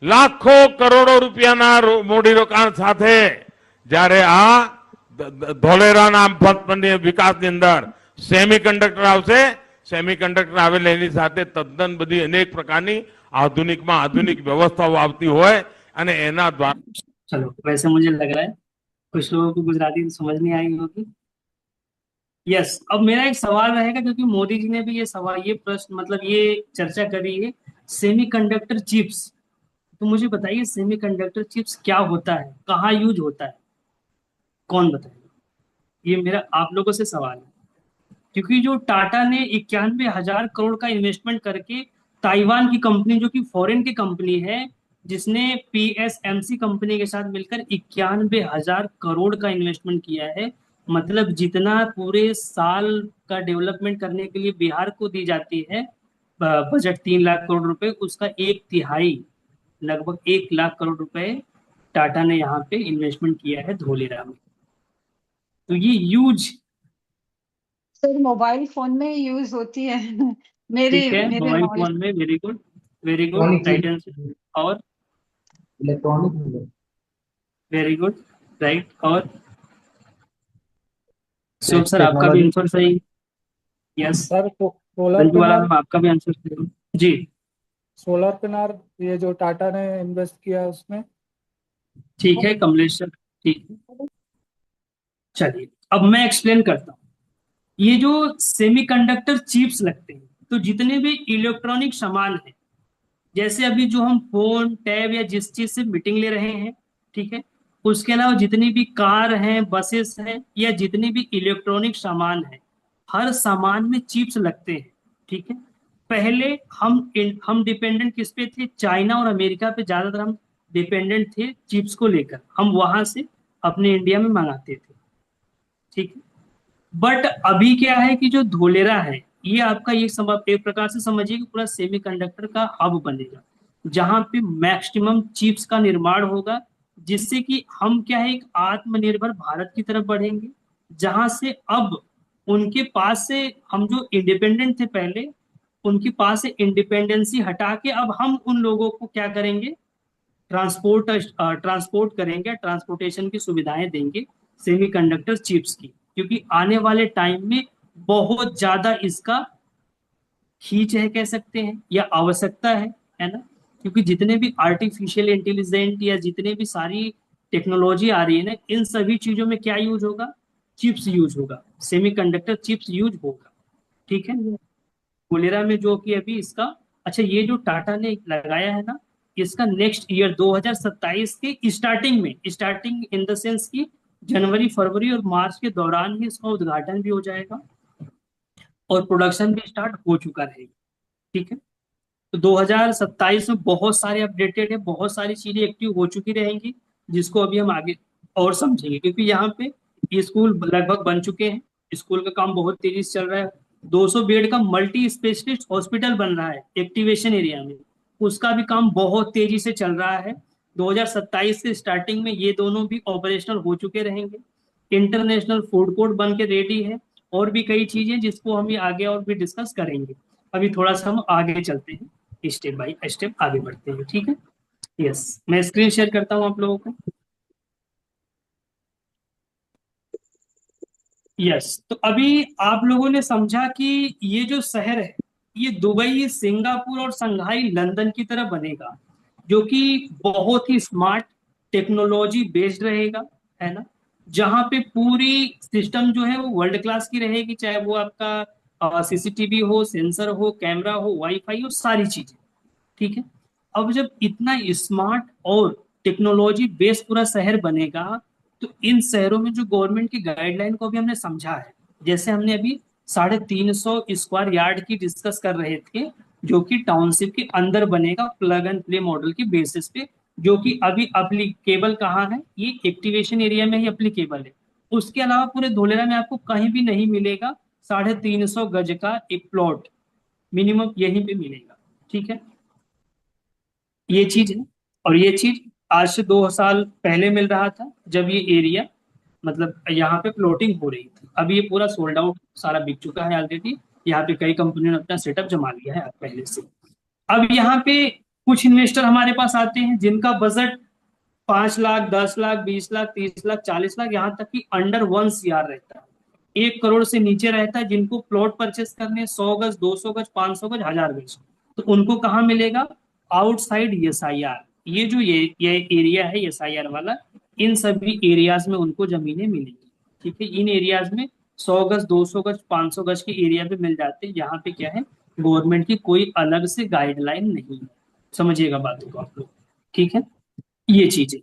લાખો કરોડો રૂપિયાના મૂડીરોકાણ સાથે જ્યારે આ ધોલેરાના વિકાસની અંદર સેમિકન્ડક્ટર આવશે, સેમિકન્ડક્ટર આવેલા એની સાથે તદ્દન બધી અનેક પ્રકારની આધુનિકમાં આધુનિક વ્યવસ્થાઓ આવતી હોય અને એના દ્વારા। चलो, वैसे मुझे लग रहा है कुछ लोगों को गुजराती समझ नहीं आई होगी, यस, अब मेरा एक सवाल रहेगा, क्योंकि मोदी जी ने भी ये सवाल, ये प्रश्न, मतलब ये चर्चा करी है, सेमीकंडक्टर चिप्स। तो मुझे बताइए, सेमीकंडक्टर चिप्स क्या होता है, कहाँ यूज होता है, कौन बताएगा? ये मेरा आप लोगों से सवाल है। क्योंकि जो टाटा ने 91,000 करोड़ का इन्वेस्टमेंट करके, ताइवान की कंपनी जो कि फॉरेन की कंपनी है, जिसने पीएसएमसी कंपनी के साथ मिलकर 91,000 करोड़ का इन्वेस्टमेंट किया है, मतलब जितना पूरे साल का डेवलपमेंट करने के लिए बिहार को दी जाती है बजट, 3 लाख करोड़ रुपए, उसका एक तिहाई, लगभग 1 लाख करोड़ रुपए टाटा ने यहाँ पे इन्वेस्टमेंट किया है धोलेरा में। तो ये यूज, सर मोबाइल फोन में यूज होती है मेरे ठीक है, मेरे मोबाइल नॉलेज। फोन में, very good, very good, electronic right चीज, आंसर। और इलेक्ट्रॉनिक चीज। Very good, right. और शुभ सर, आपका भी टेक्नोलॉजी। आंसर सही। यस, सर सोलर रंजू वाला पैनल। मैम, आपका भी आंसर सही जी। सोलर पैनल, ये जो टाटा ने इन्वेस्ट किया है उसमें। ठीक है कमलेश सर, ठीक है। चलिए, अब मैं एक्सप्लेन करता हूँ। ये जो सेमीकंडक्टर चिप्स लगते हैं, तो जितने भी इलेक्ट्रॉनिक सामान है, जैसे अभी जो हम फोन, टैब या जिस चीज से मीटिंग ले रहे हैं, ठीक है, उसके अलावा जितनी भी कार हैं, बसेस हैं, या जितने भी इलेक्ट्रॉनिक सामान है, हर सामान में चिप्स लगते हैं, ठीक है। पहले हम डिपेंडेंट किस पे थे? चाइना और अमेरिका पे ज्यादातर हम डिपेंडेंट थे चिप्स को लेकर, हम वहां से अपने इंडिया में मंगाते थे, ठीक है। बट अभी क्या है कि जो धोलेरा है, ये आपका ये एक प्रकार से समझिए कि पूरा सेमीकंडक्टर का हब बनेगा, जहां पे मैक्सिमम चिप्स का निर्माण होगा, जिससे कि हम क्या है, एक आत्मनिर्भर भारत की तरफ बढ़ेंगे, जहां से अब उनके पास से, हम जो इंडिपेंडेंट थे पहले, उनके पास से इंडिपेंडेंसी हटा के अब हम उन लोगों को क्या करेंगे, ट्रांसपोर्ट करेंगे, ट्रांसपोर्टेशन की सुविधाएं देंगे सेमीकंडक्टर चिप्स की, क्योंकि आने वाले टाइम में बहुत ज्यादा इसका खींच है, कह सकते हैं, या आवश्यकता है ना। क्योंकि जितने भी आर्टिफिशियल इंटेलिजेंट या जितने भी सारी टेक्नोलॉजी आ रही है ना, इन सभी चीजों में क्या यूज होगा? चिप्स यूज होगा, सेमीकंडक्टर चिप्स यूज होगा, ठीक है। फुलेरा में जो कि अभी इसका, अच्छा, ये जो टाटा ने लगाया है ना, इसका नेक्स्ट ईयर 2027 के स्टार्टिंग इन द सेंस की जनवरी, फरवरी और मार्च के दौरान ही इसका उद्घाटन भी हो जाएगा और प्रोडक्शन भी स्टार्ट हो चुका रहेगा, ठीक है। तो 2027 में बहुत सारे अपडेटेड है, बहुत सारी चीजें एक्टिव हो चुकी रहेंगी, जिसको अभी हम आगे और समझेंगे, क्योंकि यहाँ पे ये स्कूल लगभग बन चुके हैं, स्कूल का काम बहुत तेजी से चल रहा है। 200 बेड का मल्टी स्पेशलिस्ट हॉस्पिटल बन रहा है एक्टिवेशन एरिया में, उसका भी काम बहुत तेजी से चल रहा है। 2027 के स्टार्टिंग में ये दोनों भी ऑपरेशनल हो चुके रहेंगे। इंटरनेशनल फूड कोर्ट बन के रेडी है, और भी कई चीजें जिसको हम ये आगे और भी डिस्कस करेंगे। अभी थोड़ा सा हम आगे चलते हैं, स्टेप बाय स्टेप आगे बढ़ते हैं, ठीक है। यस, मैं स्क्रीन शेयर करता हूं आप लोगों को। यस, तो अभी आप लोगों ने समझा कि ये जो शहर है, ये दुबई, सिंगापुर और संघाई लंदन की तरह बनेगा, जो कि बहुत ही स्मार्ट, टेक्नोलॉजी बेस्ड रहेगा, है ना। जहाँ पे पूरी सिस्टम जो है वो वर्ल्ड क्लास की रहेगी, चाहे वो आपका सीसीटीवी हो, सेंसर हो, कैमरा हो, वाईफाई हो, सारी चीजें, ठीक है। अब जब इतना स्मार्ट और टेक्नोलॉजी बेस्ड पूरा शहर बनेगा, तो इन शहरों में जो गवर्नमेंट की गाइडलाइन को भी हमने समझा है, जैसे हमने अभी 350 स्क्वायर यार्ड की डिस्कस कर रहे थे, जो कि टाउनशिप के अंदर बनेगा प्लग एंड प्ले मॉडल की बेसिस पे, जो कि अभी अप्लीकेबल कहाँ है, ये एक्टिवेशन एरिया में ही अप्लीकेबल है। उसके अलावा पूरे धोलेरा में आपको कहीं भी नहीं मिलेगा 350 गज का एक प्लॉट, मिनिमम यहीं पे मिलेगा, ठीक है। ये चीज है। और ये चीज आज से 2 साल पहले मिल रहा था, जब ये एरिया, मतलब यहाँ पे प्लॉटिंग हो रही थी। अभी ये पूरा सोल्ड आउट, सारा बिक चुका है ऑलरेडी। यहाँ पे कई कंपनियों ने अपना सेटअप जमा लिया है पहले से। अब यहाँ पे कुछ इन्वेस्टर हमारे पास आते हैं जिनका बजट 5 लाख, 10 लाख, 20 लाख, 30 लाख, 40 लाख, यहाँ तक कि अंडर 1 CR रहता है, 1 करोड़ से नीचे रहता है। जिनको प्लॉट परचेस करने 100 गज, 200 गज, 500 गज, 1000 गज, तो उनको कहाँ मिलेगा? Outside SIR। ये जो ये एरिया है SIR वाला, इन सभी एरियाज में उनको जमीनें मिलेंगी, ठीक है। इन एरियाज में 100 गज, 200 गज, 500 गज के एरिया पे मिल जाते हैं। यहाँ पे क्या है, गवर्नमेंट की कोई अलग से गाइडलाइन नहीं है। समझिएगा बातों को आप लोग, ठीक है। ये चीजें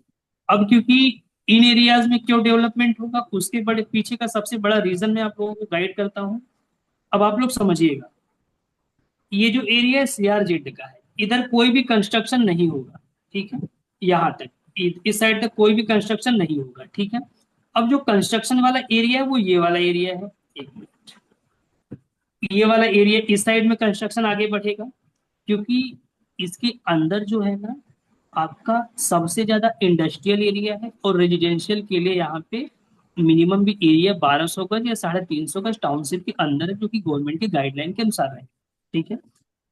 अब क्योंकि इन एरियाज में क्यों डेवलपमेंट होगा, उसके बड़े पीछे का सबसे बड़ा रीजन मैं आप लोगों को गाइड करता हूँ। अब आप लोग समझिएगा, ये जो एरिया है CRZ का है, इधर कोई भी कंस्ट्रक्शन नहीं होगा, ठीक है। यहाँ तक इस साइड तक कोई भी कंस्ट्रक्शन नहीं होगा, ठीक है। अब जो कंस्ट्रक्शन वाला एरिया है वो ये वाला एरिया है। एक मिनट, ये वाला एरिया, इस साइड में कंस्ट्रक्शन आगे बढ़ेगा क्योंकि इसके अंदर जो है ना आपका सबसे ज्यादा इंडस्ट्रियल एरिया है और रेजिडेंशियल के लिए यहाँ पे मिनिमम भी एरिया 1200 गज या 350 गज टाउनशिप के अंदर है, जो कि गवर्नमेंट की गाइडलाइन के अनुसार है, ठीक है।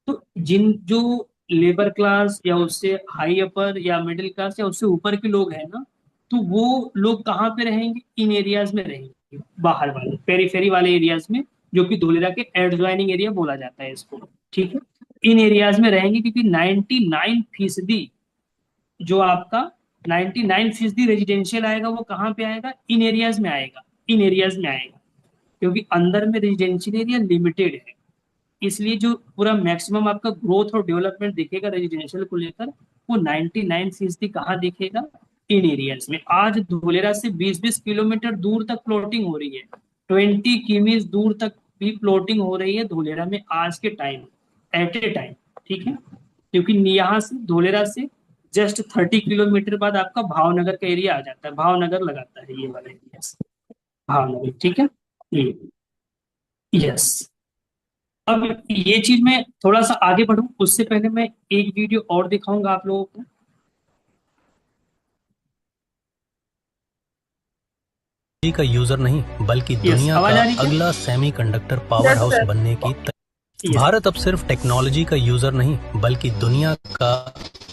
तो जिन जो लेबर क्लास या उससे हाई अपर या मिडिल क्लास या उससे ऊपर के लोग हैं ना, तो वो लोग कहाँ पे रहेंगे, इन एरियाज में रहेंगे, बाहर वाले पेरीफेरी वाले एरियाज में, जो कि धोलेरा के एडजॉइनिंग एरिया बोला जाता है इसको, ठीक है। इन एरियाज में रहेंगे क्योंकि 99% जो आपका 99% रेजिडेंशियल आएगा वो कहाँ पे आएगा, इन एरियाज में आएगा, इन एरियाज में आएगा, क्योंकि अंदर में रेजिडेंशियल एरिया लिमिटेड है। इसलिए जो पूरा मैक्सिमम आपका ग्रोथ और डेवलपमेंट दिखेगा रेजिडेंशियल को लेकर, वो 99% कहाँ दिखेगा, इन एरियाज में। आज धोलेरा से 20-20 किलोमीटर दूर तक प्लॉटिंग हो रही है, 20 किमीज दूर तक भी प्लॉटिंग हो रही है धोलेरा में आज के टाइम, एट ए टाइम, ठीक है। क्योंकि यहाँ से धोलेरा से जस्ट 30 किलोमीटर बाद आपका भावनगर का एरिया आ जाता है, भावनगर लगाता है ये वाला एरिया, भावनगर, ठीक है। यस, अब ये चीज मैं थोड़ा सा आगे बढ़ूं उससे पहले मैं एक वीडियो और दिखाऊंगा आप लोगों को। का यूजर नहीं बल्कि दुनिया का अगला सेमीकंडक्टर पावर हाउस बनने की भारत अब सिर्फ टेक्नोलॉजी का यूजर नहीं बल्कि दुनिया का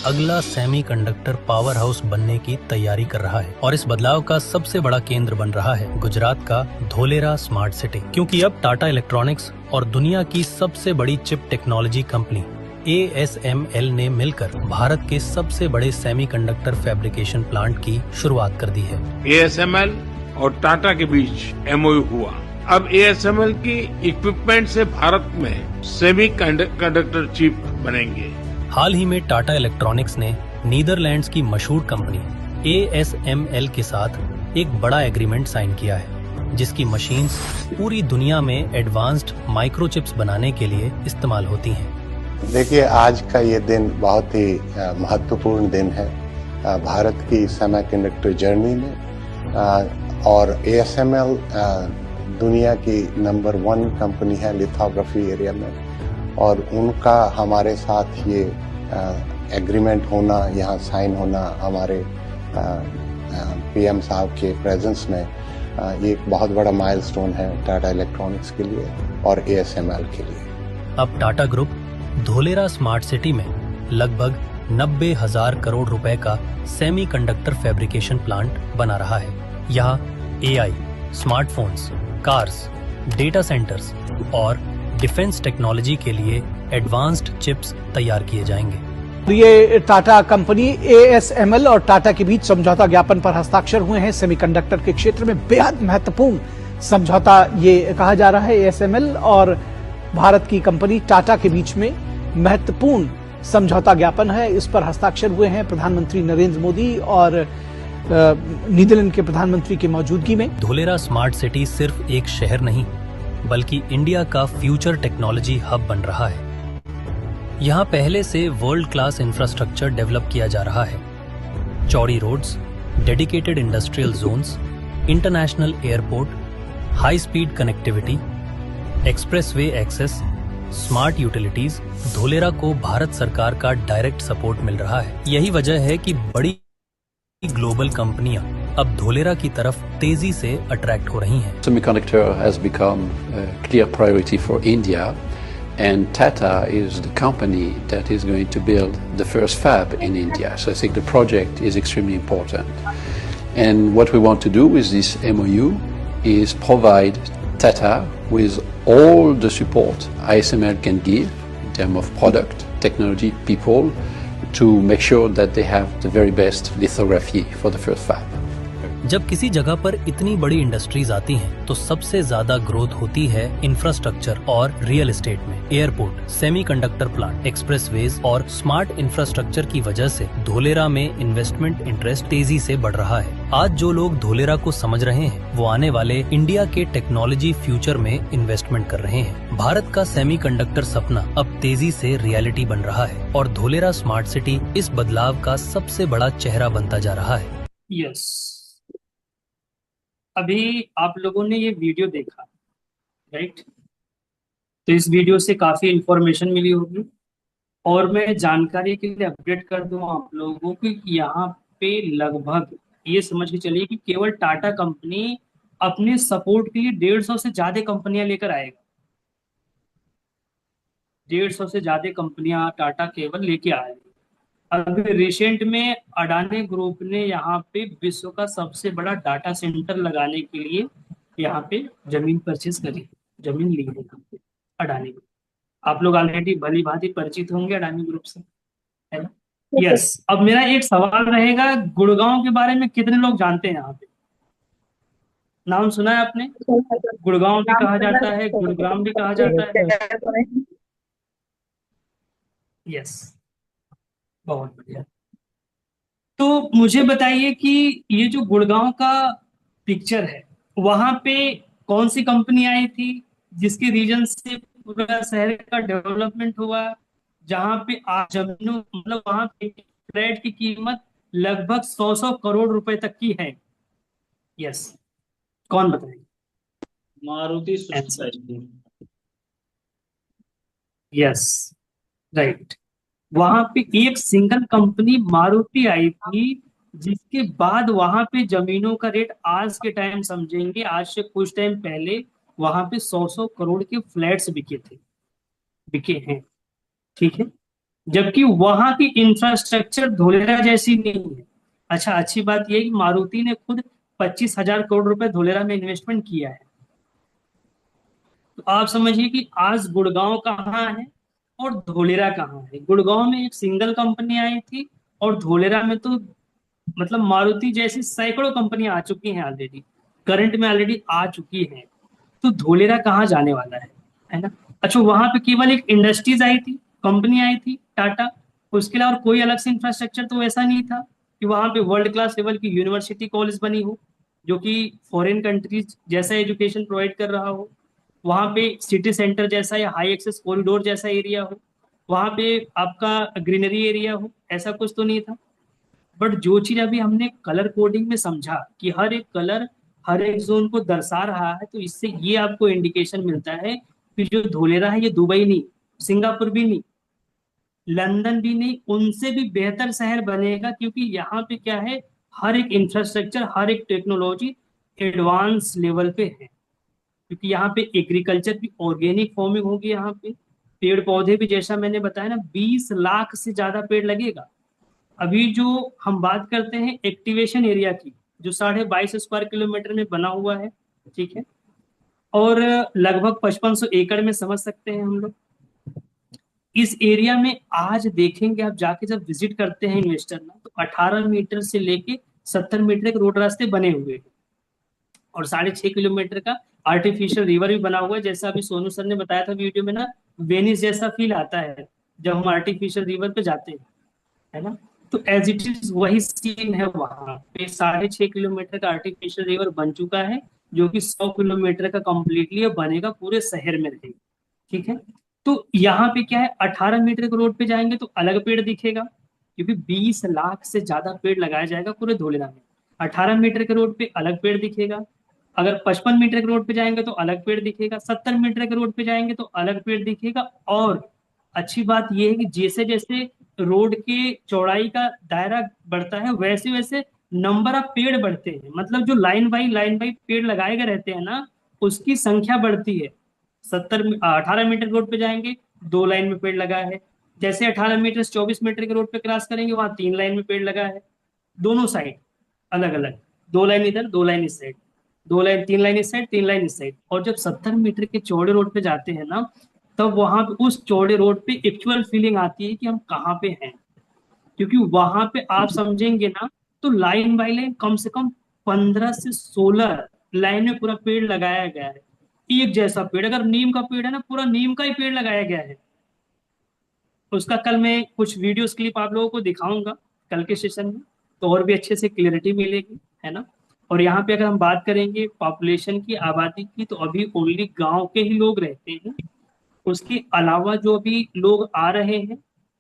अगला सेमीकंडक्टर पावर हाउस बनने की तैयारी कर रहा है। और इस बदलाव का सबसे बड़ा केंद्र बन रहा है गुजरात का धोलेरा स्मार्ट सिटी, क्योंकि अब टाटा इलेक्ट्रॉनिक्स और दुनिया की सबसे बड़ी चिप टेक्नोलॉजी कंपनी ASML ने मिलकर भारत के सबसे बड़े सेमीकंडक्टर फैब्रिकेशन प्लांट की शुरुआत कर दी है। ASML और टाटा के बीच MOU हुआ। अब ASML की इक्विपमेंट से भारत में सेमी कंडक्टर चिप बनेंगे। हाल ही में टाटा इलेक्ट्रॉनिक्स ने नीदरलैंड्स की मशहूर कंपनी ASML के साथ एक बड़ा एग्रीमेंट साइन किया है, जिसकी मशीन्स पूरी दुनिया में एडवांस्ड माइक्रोचिप्स बनाने के लिए इस्तेमाल होती हैं। देखिए, आज का ये दिन बहुत ही महत्वपूर्ण दिन है भारत की सेमीकंडक्टर जर्नी में। और ASML दुनिया की नंबर 1 कंपनी है लिथोग्राफी एरिया में, और उनका हमारे साथ ये एग्रीमेंट होना, यहाँ साइन होना हमारे PM साहब के प्रेजेंस में, ये एक बहुत बड़ा माइलस्टोन है टाटा इलेक्ट्रॉनिक्स के लिए और ASML के लिए। अब Tata group Dholera smart city में लगभग 90,000 करोड़ रुपए का सेमीकंडक्टर फैब्रिकेशन प्लांट बना रहा है। यहाँ AI, smartphones, cars, data centres और डिफेंस टेक्नोलॉजी के लिए एडवांस्ड चिप्स तैयार किए जाएंगे। ये टाटा कंपनी ASML और टाटा के बीच समझौता ज्ञापन पर हस्ताक्षर हुए हैं। सेमीकंडक्टर के क्षेत्र में बेहद महत्वपूर्ण समझौता ये कहा जा रहा है। ASML और भारत की कंपनी टाटा के बीच में महत्वपूर्ण समझौता ज्ञापन है, इस पर हस्ताक्षर हुए हैं प्रधानमंत्री नरेंद्र मोदी और नीदरलैंड के प्रधानमंत्री की मौजूदगी में। धोलेरा स्मार्ट सिटी सिर्फ एक शहर नहीं बल्कि इंडिया का फ्यूचर टेक्नोलॉजी हब बन रहा है। यहाँ पहले से वर्ल्ड क्लास इंफ्रास्ट्रक्चर डेवलप किया जा रहा है। चौड़ी roads, dedicated industrial zones, international airport, high speed connectivity, expressway access, smart utilities, Dholera को भारत सरकार का डायरेक्ट सपोर्ट मिल रहा है। यही वजह है कि बड़ी ग्लोबल कंपनियां अब धोलेरा की तरफ तेजी से अट्रैक्ट हो रही हैं। Semiconductor has become a clear priority for India, and Tata is the company that is going to build the first fab in India. So I think the project is extremely important. And what we want to do with this MOU is provide Tata with all the support ASML can give in terms of product, technology, people, to make sure that they have the very best lithography for the first fab. जब किसी जगह पर इतनी बड़ी industries आती हैं, तो सबसे ज्यादा ग्रोथ होती है इंफ्रास्ट्रक्चर और रियल एस्टेट में। एयरपोर्ट, सेमीकंडक्टर प्लांट, एक्सप्रेसवेज और स्मार्ट इंफ्रास्ट्रक्चर की वजह से धोलेरा में इन्वेस्टमेंट इंटरेस्ट तेजी से बढ़ रहा है। आज जो लोग धोलेरा को समझ रहे हैं, वो आने वाले इंडिया के टेक्नोलॉजी फ्यूचर में इन्वेस्टमेंट कर रहे हैं। भारत का सेमीकंडक्टर सपना अब तेजी से रियलिटी बन रहा है और धोलेरा स्मार्ट सिटी इस बदलाव का सबसे बड़ा चेहरा बनता जा रहा है। यस, अभी आप लोगों ने ये वीडियो देखा, राइट? तो इस वीडियो से काफी इंफॉर्मेशन मिली होगी, और मैं जानकारी के लिए अपडेट कर दूं आप लोगों को कि यहाँ पे लगभग ये समझ के चलिए कि केवल टाटा कंपनी अपने सपोर्ट के लिए 150 से ज्यादा कंपनियां लेकर आएगा। 150 से ज्यादा कंपनियां टाटा केवल लेके आएगा। अभी रिसेंट में अडानी ग्रुप ने यहाँ पे विश्व का सबसे बड़ा डाटा सेंटर लगाने के लिए यहाँ पे जमीन परचेज करी, जमीन ली है यहाँ पे अडानी ग्रुप। आप लोग ऑलरेडी भली भांति परिचित होंगे अडानी ग्रुप से, है ना? यस, अब मेरा एक सवाल रहेगा, गुड़गांव के बारे में कितने लोग जानते हैं? यहाँ पे नाम सुना है आपने? गुड़गांव भी कहा जाता है, गुड़ग्राम भी कहा जाता है। यस, बहुत बढ़िया। तो मुझे बताइए कि ये जो गुड़गांव का पिक्चर है, वहां पे कौन सी कंपनी आई थी जिसके रीजन से पूरा शहर का डेवलपमेंट हुआ, जहां पे आज जमीनों मतलब वहां पे फ्लैट की कीमत लगभग 100 करोड़ रुपए तक की है। यस, कौन बताएगा? मारुति सुजुकी। Yes, right. वहां पे एक सिंगल कंपनी मारुति आई थी, जिसके बाद वहां पे जमीनों का रेट आज के टाइम समझेंगे, आज से कुछ टाइम पहले वहां पे 100 करोड़ के फ्लैट्स बिके हैं, ठीक है? जबकि वहां की इंफ्रास्ट्रक्चर धोलेरा जैसी नहीं है। अच्छा, अच्छी बात यह है कि मारुति ने खुद 25,000 करोड़ रुपए धोलेरा में इन्वेस्टमेंट किया है। तो आप समझिए कि आज गुड़गांव कहाँ है और धोलेरा कहाँ है। गुड़गांव में एक सिंगल कंपनी आई थी, और धोलेरा में तो मतलब मारुति जैसी सैकड़ों कंपनियां आ चुकी हैं ऑलरेडी, करंट में ऑलरेडी आ चुकी हैं। तो धोलेरा कहाँ जाने वाला है ना? अच्छा, वहां पे केवल एक इंडस्ट्रीज आई थी, कंपनी आई थी टाटा, उसके अलावा कोई अलग से इंफ्रास्ट्रक्चर तो ऐसा नहीं था कि वहां पे वर्ल्ड क्लास लेवल की यूनिवर्सिटी कॉलेज बनी हो, जो कि फॉरेन कंट्रीज जैसा एजुकेशन प्रोवाइड कर रहा हो, वहां पे सिटी सेंटर जैसा या हाई एक्सेस कॉरिडोर जैसा एरिया हो, वहां पे आपका ग्रीनरी एरिया हो, ऐसा कुछ तो नहीं था। बट जो चीज अभी हमने कलर कोडिंग में समझा कि हर एक कलर हर एक जोन को दर्शा रहा है, तो इससे ये आपको इंडिकेशन मिलता है कि जो धोलेरा है ये दुबई नहीं, सिंगापुर भी नहीं, लंदन भी नहीं, उनसे भी बेहतर शहर बनेगा। क्योंकि यहाँ पे क्या है, हर एक इंफ्रास्ट्रक्चर हर एक टेक्नोलॉजी एडवांस लेवल पे है। क्योंकि यहाँ पे एग्रीकल्चर भी ऑर्गेनिक फार्मिंग होगी, यहाँ पे पेड़ पौधे भी, जैसा मैंने बताया ना, 20 लाख से ज्यादा पेड़ लगेगा। अभी जो हम बात करते हैं एक्टिवेशन एरिया की, जो 22.5 स्क्वायर किलोमीटर में बना हुआ है, ठीक है, और लगभग 5500 एकड़ में समझ सकते हैं हम लोग। इस एरिया में आज देखेंगे आप जाके जब विजिट करते हैं इन्वेस्टर ना, तो 18 मीटर से लेके 70 मीटर के रोड रास्ते बने हुए हैं, और 6.5 किलोमीटर का आर्टिफिशियल रिवर भी बना हुआ है। जैसा अभी सोनू सर ने बताया था वीडियो में ना, वेनिस जैसा फील आता है जब हम आर्टिफिशियल रिवर पे जाते हैं, है ना? तो एज इट इज वही सीन है वहां पे। 6.5 किलोमीटर का आर्टिफिशियल रिवर बन चुका है, जो कि 100 किलोमीटर का कंप्लीटली बनेगा, पूरे शहर में रहेगा, ठीक है? तो यहाँ पे क्या है, 18 मीटर के रोड पे जाएंगे तो अलग पेड़ दिखेगा, क्योंकि 20 लाख से ज्यादा पेड़ लगाया जाएगा पूरे धोलेरा में। 18 मीटर के रोड पे अलग पेड़ दिखेगा, अगर 55 मीटर के रोड पे जाएंगे तो अलग पेड़ दिखेगा, 70 मीटर के रोड पे जाएंगे तो अलग पेड़ दिखेगा। और अच्छी बात यह है कि जैसे जैसे रोड के चौड़ाई का दायरा बढ़ता है, वैसे वैसे नंबर ऑफ पेड़ बढ़ते हैं। मतलब जो लाइन बाई पेड़ लगाए गए रहते हैं ना, उसकी संख्या बढ़ती है। 18 मीटर रोड पे जाएंगे 2 लाइन में पेड़ लगा है, जैसे 18 मीटर से 24 मीटर के रोड पे क्रॉस करेंगे वहां 3 लाइन में पेड़ लगा है, दोनों साइड अलग अलग, 2 लाइन इधर 2 लाइन इस साइड, 2 लाइन 3 लाइन इस साइड 3 लाइन इस साइड। और जब 70 मीटर के चौड़े रोड पे जाते हैं ना, तब वहां पे उस चौड़े रोड पे एक्चुअल फीलिंग आती है कि हम कहाँ पे हैं। क्योंकि वहां पे आप समझेंगे ना, तो लाइन बाई लाइन कम से कम 15 से 16 लाइन में पूरा पेड़ लगाया गया है, एक जैसा पेड़। अगर नीम का पेड़ है ना, पूरा नीम का ही पेड़ लगाया गया है। उसका कल मैं कुछ वीडियोस क्लिप आप लोगों को दिखाऊंगा कल के सेशन में, तो और भी अच्छे से क्लियरिटी मिलेगी, है ना। और यहाँ पे अगर हम बात करेंगे पॉपुलेशन की, आबादी की, तो अभी ओनली गांव के ही लोग रहते हैं। उसके अलावा जो अभी लोग आ रहे हैं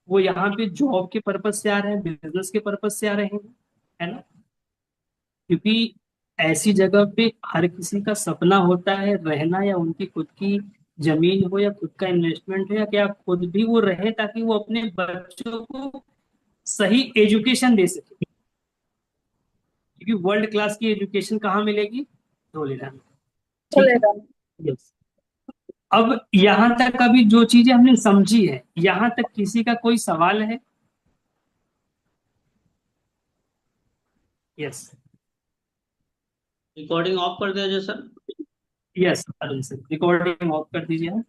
वो यहाँ पे जॉब के पर्पज से आ रहे हैं, बिजनेस के पर्पज से आ रहे हैं, है ना। क्योंकि ऐसी जगह पे हर किसी का सपना होता है रहना, या उनकी खुद की जमीन हो या खुद का इन्वेस्टमेंट हो, या कि आप खुद भी वो रहे ताकि वो अपने बच्चों को सही एजुकेशन दे सके। क्योंकि वर्ल्ड क्लास की एजुकेशन कहाँ मिलेगी? धोलेरा में। ठीक है, यस। अब यहां तक अभी जो चीजें हमने समझी है, यहां तक किसी का कोई सवाल है? यस। रिकॉर्डिंग ऑफ कर दिया जाए sir. Yes Arun sir, recording of कर दीजिए आप।